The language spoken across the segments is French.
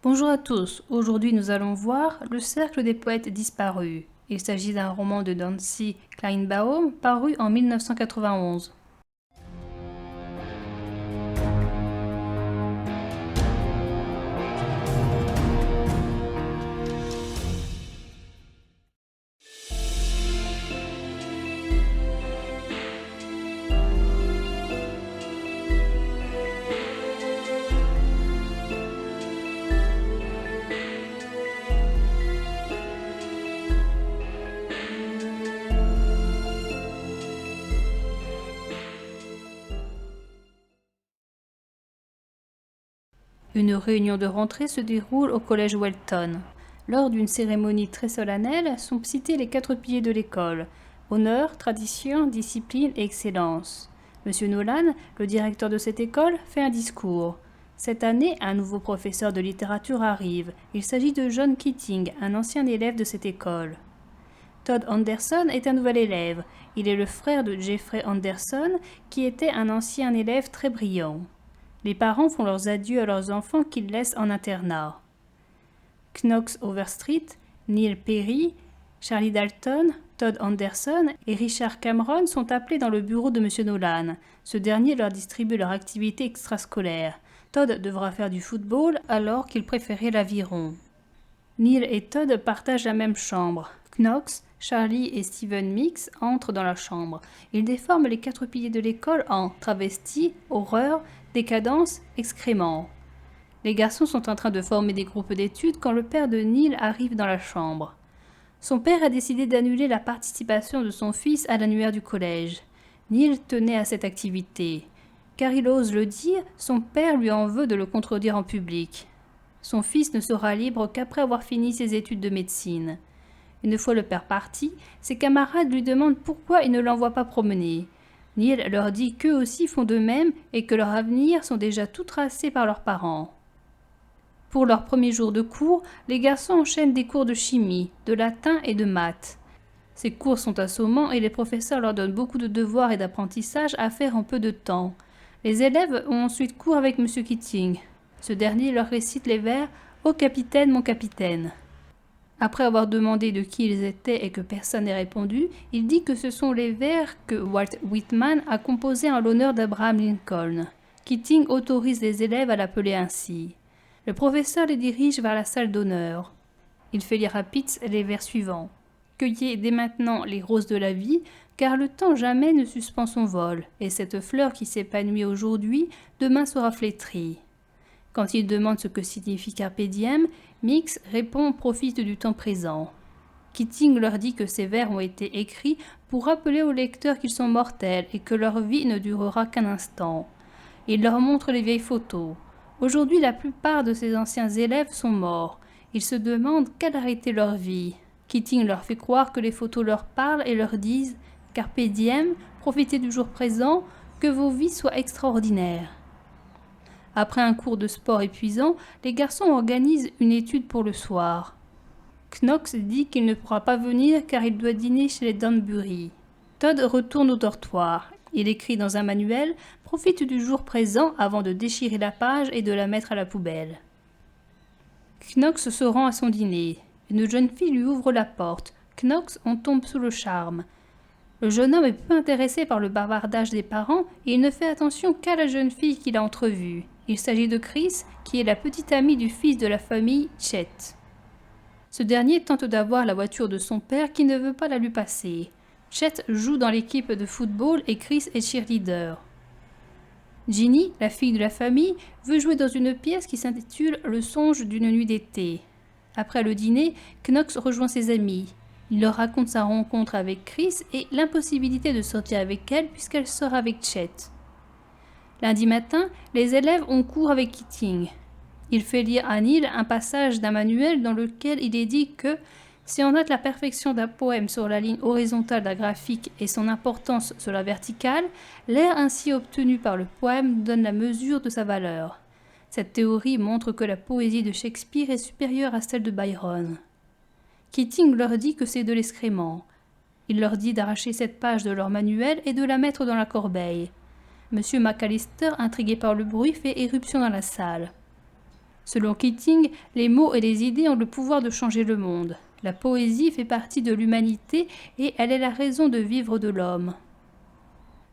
Bonjour à tous, aujourd'hui nous allons voir Le Cercle des poètes disparus. Il s'agit d'un roman de Nancy Kleinbaum paru en 1991. Une réunion de rentrée se déroule au collège Welton. Lors d'une cérémonie très solennelle sont cités les 4 piliers de l'école: honneur, tradition, discipline et excellence. Monsieur Nolan, le directeur de cette école, fait un discours. Cette année, un nouveau professeur de littérature arrive. Il s'agit de John Keating, un ancien élève de cette école. Todd Anderson est un nouvel élève. Il est le frère de Jeffrey Anderson, qui était un ancien élève très brillant. Les parents font leurs adieux à leurs enfants qu'ils laissent en internat. Knox Overstreet, Neil Perry, Charlie Dalton, Todd Anderson et Richard Cameron sont appelés dans le bureau de M. Nolan. Ce dernier leur distribue leur activité extrascolaire. Todd devra faire du football alors qu'il préférait l'aviron. Neil et Todd partagent la même chambre. Knox, Charlie et Stephen Mix entrent dans la chambre. Ils déforment les 4 piliers de l'école en travesti, horreur, décadence, excrément. Les garçons sont en train de former des groupes d'études quand le père de Neil arrive dans la chambre. Son père a décidé d'annuler la participation de son fils à l'annuaire du collège. Neil tenait à cette activité. Car il ose le dire, son père lui en veut de le contredire en public. Son fils ne sera libre qu'après avoir fini ses études de médecine. Une fois le père parti, ses camarades lui demandent pourquoi il ne l'envoie pas promener. Neil leur dit qu'eux aussi font de même et que leur avenir sont déjà tout tracés par leurs parents. Pour leur premier jour de cours, les garçons enchaînent des cours de chimie, de latin et de maths. Ces cours sont assommants et les professeurs leur donnent beaucoup de devoirs et d'apprentissages à faire en peu de temps. Les élèves ont ensuite cours avec M. Keating. Ce dernier leur récite les vers « Ô capitaine, mon capitaine ». Après avoir demandé de qui ils étaient et que personne n'ait répondu, il dit que ce sont les vers que Walt Whitman a composés en l'honneur d'Abraham Lincoln. Keating autorise les élèves à l'appeler ainsi. Le professeur les dirige vers la salle d'honneur. Il fait lire à Pitts les vers suivants. « Cueillez dès maintenant les roses de la vie, car le temps jamais ne suspend son vol, et cette fleur qui s'épanouit aujourd'hui, demain sera flétrie. » Quand il demande ce que signifie Carpe diem, Mix répond « profite du temps présent ». Keating leur dit que ces vers ont été écrits pour rappeler aux lecteurs qu'ils sont mortels et que leur vie ne durera qu'un instant. Il leur montre les vieilles photos. Aujourd'hui, la plupart de ces anciens élèves sont morts. Ils se demandent quelle a été leur vie. Keating leur fait croire que les photos leur parlent et leur disent « Carpe diem, profitez du jour présent, que vos vies soient extraordinaires ». Après un cours de sport épuisant, les garçons organisent une étude pour le soir. Knox dit qu'il ne pourra pas venir car il doit dîner chez les Danbury. Todd retourne au dortoir. Il écrit dans un manuel « Profite du jour présent » avant de déchirer la page et de la mettre à la poubelle. Knox se rend à son dîner. Une jeune fille lui ouvre la porte. Knox en tombe sous le charme. Le jeune homme est peu intéressé par le bavardage des parents et il ne fait attention qu'à la jeune fille qu'il a entrevue. Il s'agit de Chris, qui est la petite amie du fils de la famille, Chet. Ce dernier tente d'avoir la voiture de son père qui ne veut pas la lui passer. Chet joue dans l'équipe de football et Chris est cheerleader. Ginny, la fille de la famille, veut jouer dans une pièce qui s'intitule « Le songe d'une nuit d'été ». Après le dîner, Knox rejoint ses amis. Il leur raconte sa rencontre avec Chris et l'impossibilité de sortir avec elle puisqu'elle sort avec Chet. Lundi matin, les élèves ont cours avec Keating. Il fait lire à Neil un passage d'un manuel dans lequel il est dit que si on note la perfection d'un poème sur la ligne horizontale d'un graphique et son importance sur la verticale, l'air ainsi obtenu par le poème donne la mesure de sa valeur. Cette théorie montre que la poésie de Shakespeare est supérieure à celle de Byron. Keating leur dit que c'est de l'excrément. Il leur dit d'arracher cette page de leur manuel et de la mettre dans la corbeille. Monsieur McAllister, intrigué par le bruit, fait éruption dans la salle. Selon Keating, les mots et les idées ont le pouvoir de changer le monde. La poésie fait partie de l'humanité et elle est la raison de vivre de l'homme.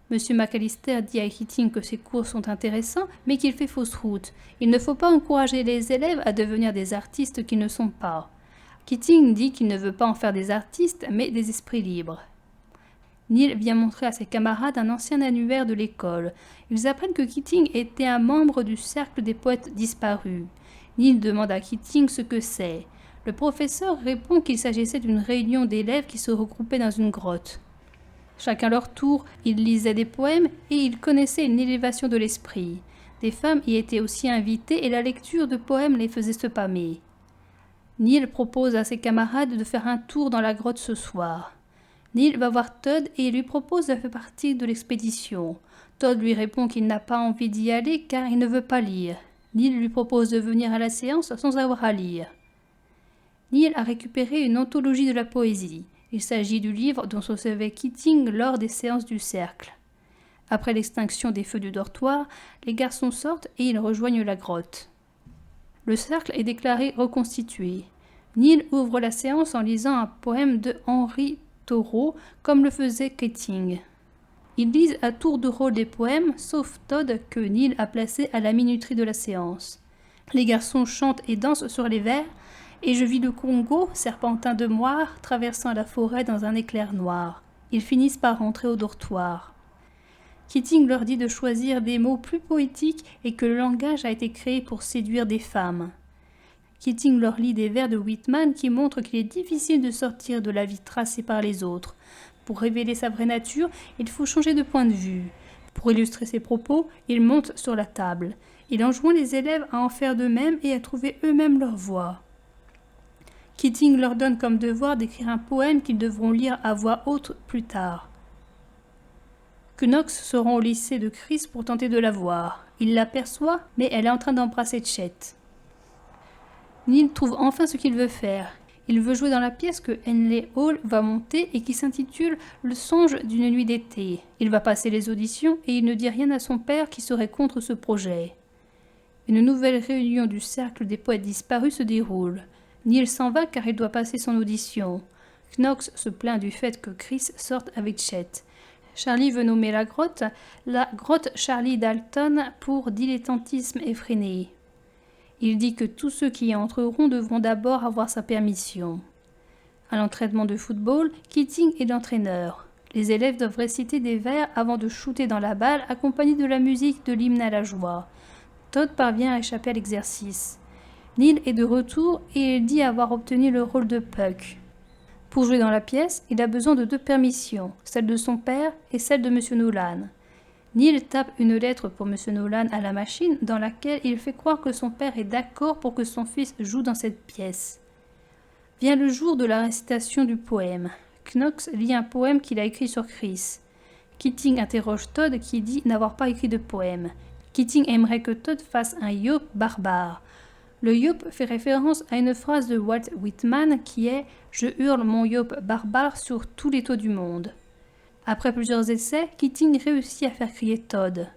Monsieur McAllister dit à Keating que ses cours sont intéressants, mais qu'il fait fausse route. Il ne faut pas encourager les élèves à devenir des artistes qu'ils ne sont pas. Keating dit qu'il ne veut pas en faire des artistes, mais des esprits libres. Neil vient montrer à ses camarades un ancien annuaire de l'école. Ils apprennent que Keating était un membre du cercle des poètes disparus. Neil demande à Keating ce que c'est. Le professeur répond qu'il s'agissait d'une réunion d'élèves qui se regroupaient dans une grotte. Chacun leur tour, ils lisaient des poèmes et ils connaissaient une élévation de l'esprit. Des femmes y étaient aussi invitées et la lecture de poèmes les faisait se pâmer. Neil propose à ses camarades de faire un tour dans la grotte ce soir. Neil va voir Todd et lui propose de faire partie de l'expédition. Todd lui répond qu'il n'a pas envie d'y aller car il ne veut pas lire. Neil lui propose de venir à la séance sans avoir à lire. Neil a récupéré une anthologie de la poésie. Il s'agit du livre dont se servait Keating lors des séances du cercle. Après l'extinction des feux du dortoir, les garçons sortent et ils rejoignent la grotte. Le cercle est déclaré reconstitué. Neil ouvre la séance en lisant un poème de Henry Thoreau, comme le faisait Keating. Ils lisent à tour de rôle des poèmes, sauf Todd que Neil a placé à la minuterie de la séance. Les garçons chantent et dansent sur les vers, et je vis le Congo, serpentin de moire, traversant la forêt dans un éclair noir. Ils finissent par rentrer au dortoir. Keating leur dit de choisir des mots plus poétiques et que le langage a été créé pour séduire des femmes. Keating leur lit des vers de Whitman qui montrent qu'il est difficile de sortir de la vie tracée par les autres. Pour révéler sa vraie nature, il faut changer de point de vue. Pour illustrer ses propos, il monte sur la table. Il enjoint les élèves à en faire de même et à trouver eux-mêmes leur voix. Keating leur donne comme devoir d'écrire un poème qu'ils devront lire à voix haute plus tard. Knox se rend au lycée de Chris pour tenter de la voir. Il l'aperçoit, mais elle est en train d'embrasser Chet. Neil trouve enfin ce qu'il veut faire. Il veut jouer dans la pièce que Henley Hall va monter et qui s'intitule « Le songe d'une nuit d'été ». Il va passer les auditions et il ne dit rien à son père qui serait contre ce projet. Une nouvelle réunion du cercle des poètes disparus se déroule. Neil s'en va car il doit passer son audition. Knox se plaint du fait que Chris sorte avec Chet. Charlie veut nommer la grotte Charlie Dalton pour dilettantisme effréné. Il dit que tous ceux qui y entreront devront d'abord avoir sa permission. À l'entraînement de football, Keating est l'entraîneur. Les élèves doivent réciter des vers avant de shooter dans la balle accompagnés de la musique de l'hymne à la joie. Todd parvient à échapper à l'exercice. Neil est de retour et il dit avoir obtenu le rôle de Puck. Pour jouer dans la pièce, il a besoin de 2 permissions, celle de son père et celle de M. Nolan. Neil tape une lettre pour M. Nolan à la machine dans laquelle il fait croire que son père est d'accord pour que son fils joue dans cette pièce. Vient le jour de la récitation du poème. Knox lit un poème qu'il a écrit sur Chris. Keating interroge Todd qui dit n'avoir pas écrit de poème. Keating aimerait que Todd fasse un yop barbare. Le yop fait référence à une phrase de Walt Whitman qui est « Je hurle mon yop barbare sur tous les toits du monde ». Après plusieurs essais, Keating réussit à faire crier Todd.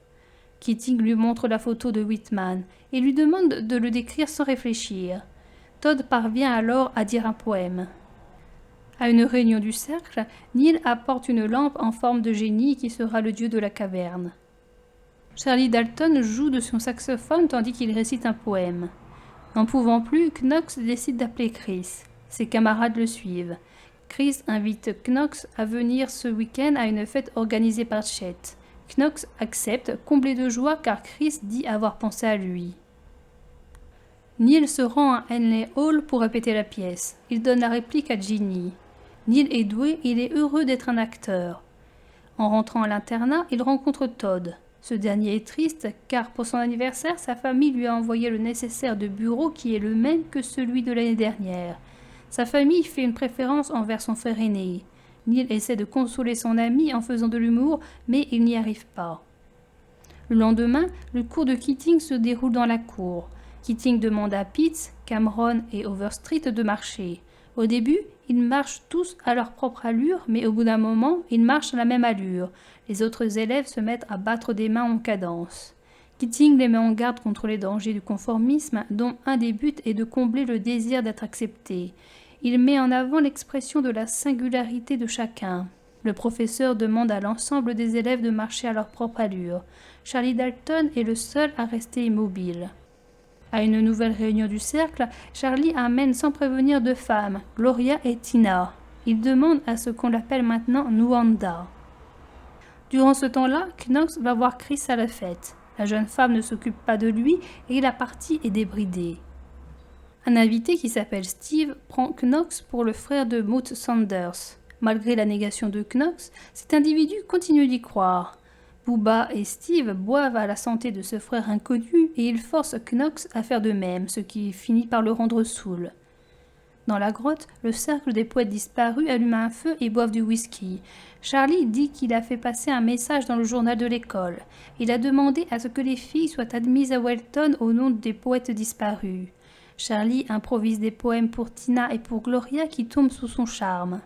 Keating lui montre la photo de Whitman et lui demande de le décrire sans réfléchir. Todd parvient alors à dire un poème. À une réunion du cercle, Neil apporte une lampe en forme de génie qui sera le dieu de la caverne. Charlie Dalton joue de son saxophone tandis qu'il récite un poème. N'en pouvant plus, Knox décide d'appeler Chris. Ses camarades le suivent. Chris invite Knox à venir ce week-end à une fête organisée par Chet. Knox accepte, comblé de joie car Chris dit avoir pensé à lui. Neil se rend à Henley Hall pour répéter la pièce. Il donne la réplique à Ginny. Neil est doué et il est heureux d'être un acteur. En rentrant à l'internat, il rencontre Todd. Ce dernier est triste car pour son anniversaire, sa famille lui a envoyé le nécessaire de bureau qui est le même que celui de l'année dernière. Sa famille fait une préférence envers son frère aîné. Neil essaie de consoler son ami en faisant de l'humour, mais il n'y arrive pas. Le lendemain, le cours de Keating se déroule dans la cour. Keating demande à Pitts, Cameron et Overstreet de marcher. Au début, ils marchent tous à leur propre allure, mais au bout d'un moment, ils marchent à la même allure. Les autres élèves se mettent à battre des mains en cadence. Keating les met en garde contre les dangers du conformisme, dont un des buts est de combler le désir d'être accepté. Il met en avant l'expression de la singularité de chacun. Le professeur demande à l'ensemble des élèves de marcher à leur propre allure. Charlie Dalton est le seul à rester immobile. À une nouvelle réunion du cercle, Charlie amène sans prévenir deux femmes, Gloria et Tina. Il demande à ce qu'on l'appelle maintenant Nuanda. Durant ce temps-là, Knox va voir Chris à la fête. La jeune femme ne s'occupe pas de lui et la partie est débridée. Un invité qui s'appelle Steve prend Knox pour le frère de Maud Sanders. Malgré la négation de Knox, cet individu continue d'y croire. Booba et Steve boivent à la santé de ce frère inconnu et ils forcent Knox à faire de même, ce qui finit par le rendre saoul. Dans la grotte, le cercle des poètes disparus allume un feu et boivent du whisky. Charlie dit qu'il a fait passer un message dans le journal de l'école. Il a demandé à ce que les filles soient admises à Welton au nom des poètes disparus. Charlie improvise des poèmes pour Tina et pour Gloria qui tombent sous son charme.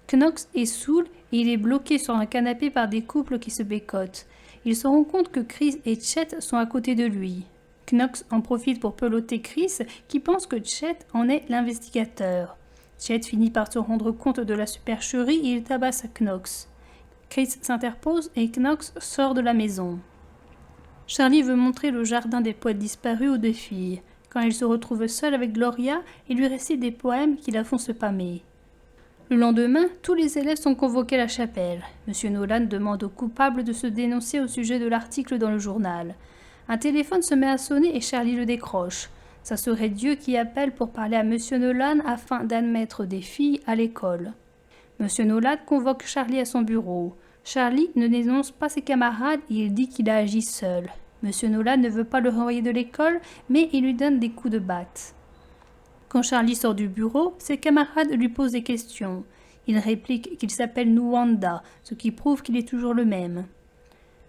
Knox est saoul et il est bloqué sur un canapé par des couples qui se bécotent. Il se rend compte que Chris et Chet sont à côté de lui. Knox en profite pour peloter Chris qui pense que Chet en est l'investigateur. Chet finit par se rendre compte de la supercherie et il tabasse Knox. Chris s'interpose et Knox sort de la maison. Charlie veut montrer le jardin des poètes disparus aux deux filles. Quand il se retrouve seul avec Gloria, il lui récite des poèmes qui la font se pâmer. Le lendemain, tous les élèves sont convoqués à la chapelle. Monsieur Nolan demande au coupable de se dénoncer au sujet de l'article dans le journal. Un téléphone se met à sonner et Charlie le décroche. Ça serait Dieu qui appelle pour parler à Monsieur Nolan afin d'admettre des filles à l'école. Monsieur Nolan convoque Charlie à son bureau. Charlie ne dénonce pas ses camarades et il dit qu'il a agi seul. Monsieur Nolan ne veut pas le renvoyer de l'école, mais il lui donne des coups de batte. Quand Charlie sort du bureau, ses camarades lui posent des questions. Il réplique qu'il s'appelle Nuanda, ce qui prouve qu'il est toujours le même.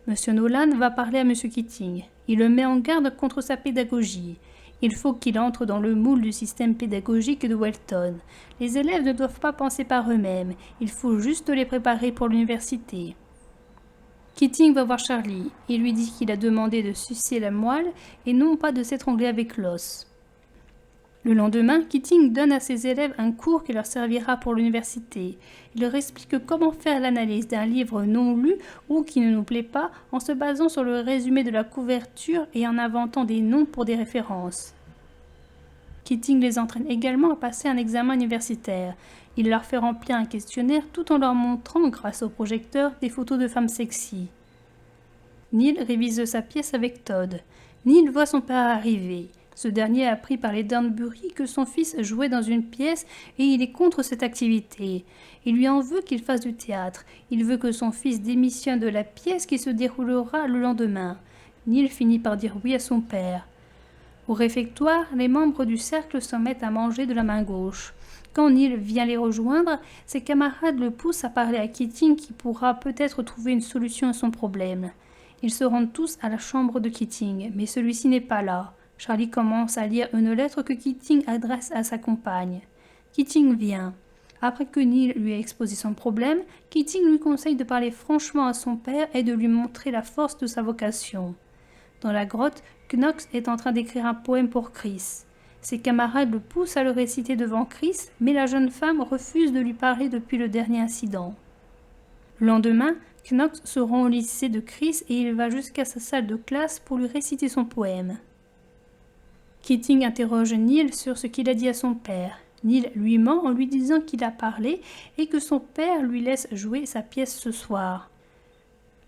Monsieur Nolan va parler à Monsieur Keating. Il le met en garde contre sa pédagogie. Il faut qu'il entre dans le moule du système pédagogique de Welton. Les élèves ne doivent pas penser par eux-mêmes. Il faut juste les préparer pour l'université. Keating va voir Charlie. Il lui dit qu'il a demandé de sucer la moelle et non pas de s'étrangler avec l'os. Le lendemain, Keating donne à ses élèves un cours qui leur servira pour l'université. Il leur explique comment faire l'analyse d'un livre non lu ou qui ne nous plaît pas en se basant sur le résumé de la couverture et en inventant des noms pour des références. Keating les entraîne également à passer un examen universitaire. Il leur fait remplir un questionnaire tout en leur montrant, grâce au projecteur, des photos de femmes sexy. Neil révise sa pièce avec Todd. Neil voit son père arriver. Ce dernier a appris par les Durnbury que son fils jouait dans une pièce et il est contre cette activité. Il lui en veut qu'il fasse du théâtre. Il veut que son fils démissionne de la pièce qui se déroulera le lendemain. Neil finit par dire oui à son père. Au réfectoire, les membres du cercle se mettent à manger de la main gauche. Quand Neil vient les rejoindre, ses camarades le poussent à parler à Keating qui pourra peut-être trouver une solution à son problème. Ils se rendent tous à la chambre de Keating, mais celui-ci n'est pas là. Charlie commence à lire une lettre que Keating adresse à sa compagne. Keating vient. Après que Neil lui a exposé son problème, Keating lui conseille de parler franchement à son père et de lui montrer la force de sa vocation. Dans la grotte, Knox est en train d'écrire un poème pour Chris. Ses camarades le poussent à le réciter devant Chris, mais la jeune femme refuse de lui parler depuis le dernier incident. Le lendemain, Knox se rend au lycée de Chris et il va jusqu'à sa salle de classe pour lui réciter son poème. Keating interroge Neil sur ce qu'il a dit à son père. Neil lui ment en lui disant qu'il a parlé et que son père lui laisse jouer sa pièce ce soir.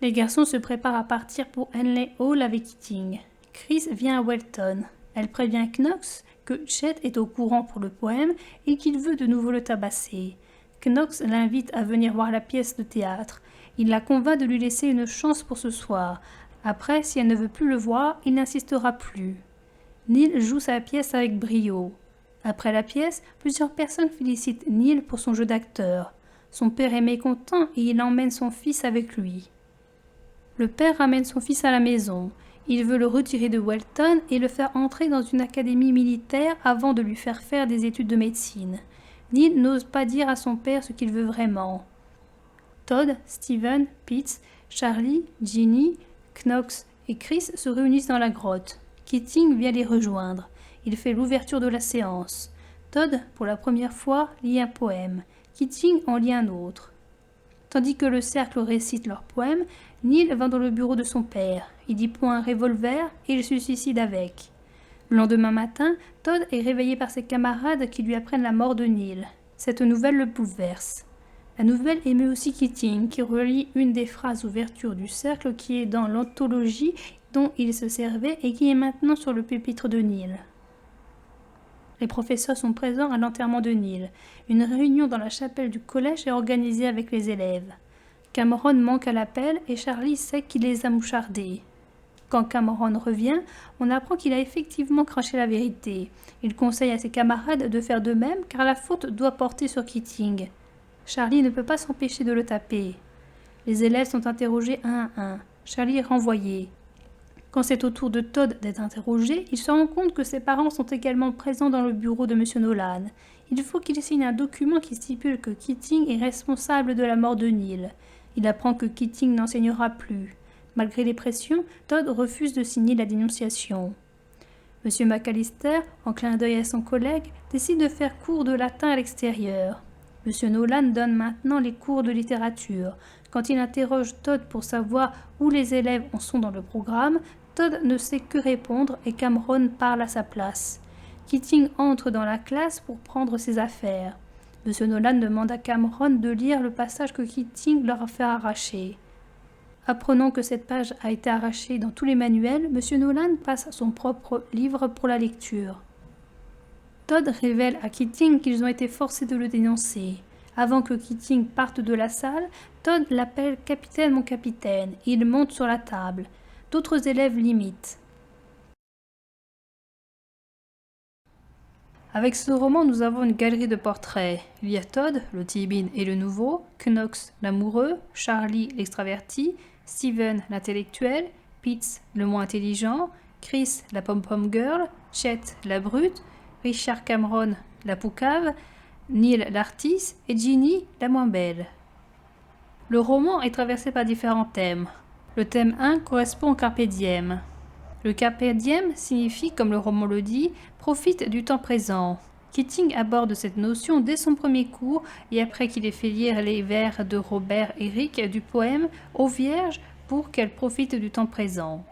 Les garçons se préparent à partir pour Henley Hall avec Keating. Chris vient à Welton. Elle prévient Knox que Chet est au courant pour le poème et qu'il veut de nouveau le tabasser. Knox l'invite à venir voir la pièce de théâtre. Il la convainc de lui laisser une chance pour ce soir. Après, si elle ne veut plus le voir, il n'insistera plus. Neil joue sa pièce avec brio. Après la pièce, plusieurs personnes félicitent Neil pour son jeu d'acteur. Son père est mécontent et il emmène son fils avec lui. Le père ramène son fils à la maison. Il veut le retirer de Welton et le faire entrer dans une académie militaire avant de lui faire faire des études de médecine. Neil n'ose pas dire à son père ce qu'il veut vraiment. Todd, Steven, Pete, Charlie, Ginny, Knox et Chris se réunissent dans la grotte. Keating vient les rejoindre. Il fait l'ouverture de la séance. Todd, pour la première fois, lit un poème. Keating en lit un autre. Tandis que le cercle récite leur poème, Neil va dans le bureau de son père. Il y prend un revolver et il se suicide avec. Le lendemain matin, Todd est réveillé par ses camarades qui lui apprennent la mort de Neil. Cette nouvelle le bouleverse. La nouvelle émeut aussi Keating, qui relit une des phrases ouverture du cercle qui est dans l'anthologie dont il se servait et qui est maintenant sur le pupitre de Neil. Les professeurs sont présents à l'enterrement de Neil. Une réunion dans la chapelle du collège est organisée avec les élèves. Cameron manque à l'appel et Charlie sait qu'il les a mouchardés. Quand Cameron revient, on apprend qu'il a effectivement craché la vérité. Il conseille à ses camarades de faire de même car la faute doit porter sur Keating. Charlie ne peut pas s'empêcher de le taper. Les élèves sont interrogés un à un. Charlie est renvoyé. Quand c'est au tour de Todd d'être interrogé, il se rend compte que ses parents sont également présents dans le bureau de M. Nolan. Il faut qu'il signe un document qui stipule que Keating est responsable de la mort de Neil. Il apprend que Keating n'enseignera plus. Malgré les pressions, Todd refuse de signer la dénonciation. M. McAllister, en clin d'œil à son collègue, décide de faire cours de latin à l'extérieur. M. Nolan donne maintenant les cours de littérature. Quand il interroge Todd pour savoir où les élèves en sont dans le programme, Todd ne sait que répondre et Cameron parle à sa place. Keating entre dans la classe pour prendre ses affaires. M. Nolan demande à Cameron de lire le passage que Keating leur a fait arracher. Apprenant que cette page a été arrachée dans tous les manuels, M. Nolan passe son propre livre pour la lecture. Todd révèle à Keating qu'ils ont été forcés de le dénoncer. Avant que Keating parte de la salle, Todd l'appelle « Capitaine, mon capitaine » et il monte sur la table. D'autres élèves l'imitent. Avec ce roman, nous avons une galerie de portraits. Il y a Todd, le timide et le nouveau, Knox, l'amoureux, Charlie, l'extraverti, Steven, l'intellectuel, Pitts, le moins intelligent, Chris, la pom-pom girl, Chet, la brute, Richard Cameron, la poucave, Neil, l'artiste et Ginny, la moins belle. Le roman est traversé par différents thèmes. Le thème 1 correspond au Carpe diem. Le Carpe diem signifie, comme le roman le dit, profite du temps présent. Keating aborde cette notion dès son premier cours et après qu'il ait fait lire les vers de Robert Herrick du poème aux Vierges pour qu'elles profitent du temps présent.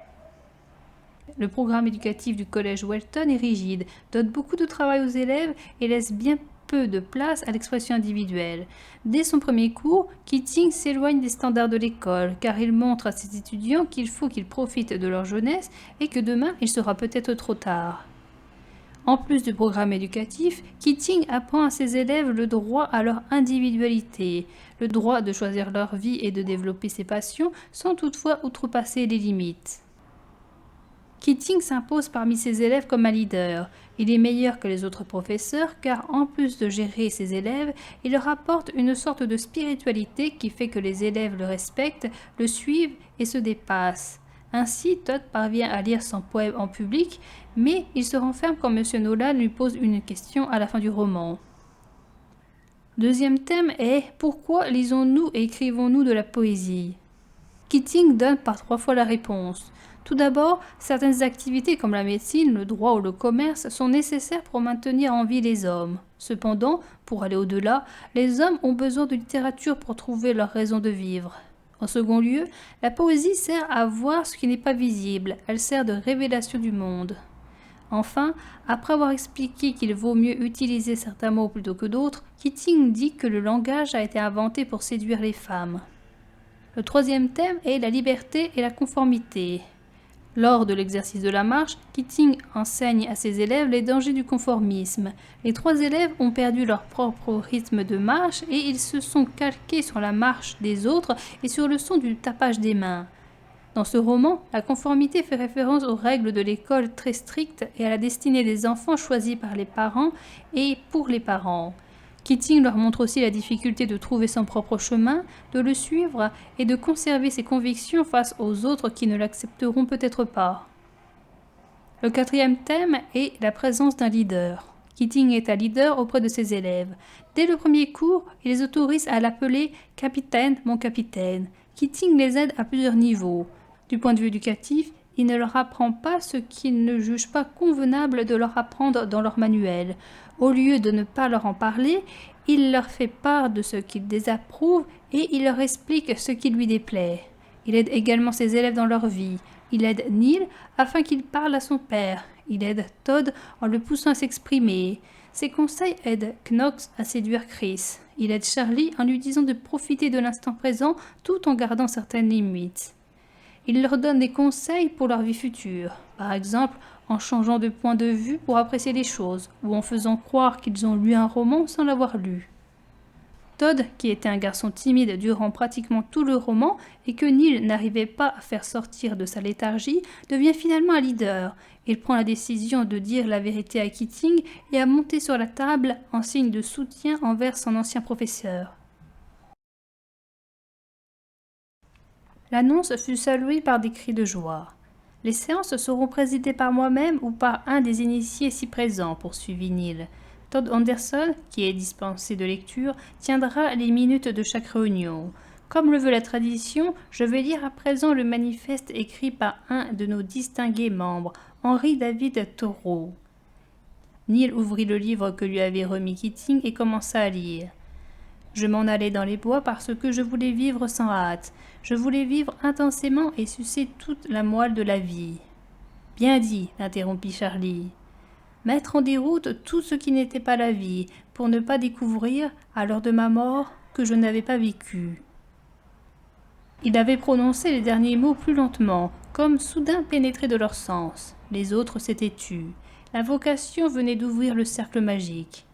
Le programme éducatif du collège Welton est rigide, donne beaucoup de travail aux élèves et laisse bien peu de place à l'expression individuelle. Dès son premier cours, Keating s'éloigne des standards de l'école, car il montre à ses étudiants qu'il faut qu'ils profitent de leur jeunesse et que demain il sera peut-être trop tard. En plus du programme éducatif, Keating apprend à ses élèves le droit à leur individualité, le droit de choisir leur vie et de développer ses passions sans toutefois outrepasser les limites. Keating s'impose parmi ses élèves comme un leader. Il est meilleur que les autres professeurs car en plus de gérer ses élèves, il leur apporte une sorte de spiritualité qui fait que les élèves le respectent, le suivent et se dépassent. Ainsi, Todd parvient à lire son poème en public, mais il se renferme quand M. Nolan lui pose une question à la fin du roman. Deuxième thème est « Pourquoi lisons-nous et écrivons-nous de la poésie ?» Keating donne par 3 fois la réponse. Tout d'abord, certaines activités comme la médecine, le droit ou le commerce sont nécessaires pour maintenir en vie les hommes. Cependant, pour aller au-delà, les hommes ont besoin de littérature pour trouver leur raison de vivre. En second lieu, la poésie sert à voir ce qui n'est pas visible, elle sert de révélation du monde. Enfin, après avoir expliqué qu'il vaut mieux utiliser certains mots plutôt que d'autres, Keating dit que le langage a été inventé pour séduire les femmes. Le troisième thème est la liberté et la conformité. Lors de l'exercice de la marche, Keating enseigne à ses élèves les dangers du conformisme. Les 3 élèves ont perdu leur propre rythme de marche et ils se sont calqués sur la marche des autres et sur le son du tapage des mains. Dans ce roman, la conformité fait référence aux règles de l'école très strictes et à la destinée des enfants choisis par les parents et pour les parents. Keating leur montre aussi la difficulté de trouver son propre chemin, de le suivre et de conserver ses convictions face aux autres qui ne l'accepteront peut-être pas. Le 4e thème est la présence d'un leader. Keating est un leader auprès de ses élèves. Dès le premier cours, il les autorise à l'appeler « Capitaine, mon capitaine ». Keating les aide à plusieurs niveaux. Du point de vue éducatif, Il ne leur apprend pas ce qu'il ne juge pas convenable de leur apprendre dans leur manuel. Au lieu de ne pas leur en parler, il leur fait part de ce qu'il désapprouve et il leur explique ce qui lui déplaît. Il aide également ses élèves dans leur vie. Il aide Neil afin qu'il parle à son père. Il aide Todd en le poussant à s'exprimer. Ses conseils aident Knox à séduire Chris. Il aide Charlie en lui disant de profiter de l'instant présent tout en gardant certaines limites. Il leur donne des conseils pour leur vie future, par exemple en changeant de point de vue pour apprécier les choses, ou en faisant croire qu'ils ont lu un roman sans l'avoir lu. Todd, qui était un garçon timide durant pratiquement tout le roman et que Neil n'arrivait pas à faire sortir de sa léthargie, devient finalement un leader. Il prend la décision de dire la vérité à Keating et à monter sur la table en signe de soutien envers son ancien professeur. L'annonce fut saluée par des cris de joie. « Les séances seront présidées par moi-même ou par un des initiés si présents, poursuivit Neil. Todd Anderson, qui est dispensé de lecture, tiendra les minutes de chaque réunion. Comme le veut la tradition, je vais lire à présent le manifeste écrit par un de nos distingués membres, Henry David Thoreau. » Neil ouvrit le livre que lui avait remis Keating et commença à lire. « Je m'en allais dans les bois parce que je voulais vivre sans hâte. Je voulais vivre intensément et sucer toute la moelle de la vie. »« Bien dit, » l'interrompit Charlie. « Mettre en déroute tout ce qui n'était pas la vie, pour ne pas découvrir, à l'heure de ma mort, que je n'avais pas vécu. » Il avait prononcé les derniers mots plus lentement, comme soudain pénétrés de leur sens. Les autres s'étaient tus. L'invocation venait d'ouvrir le cercle magique.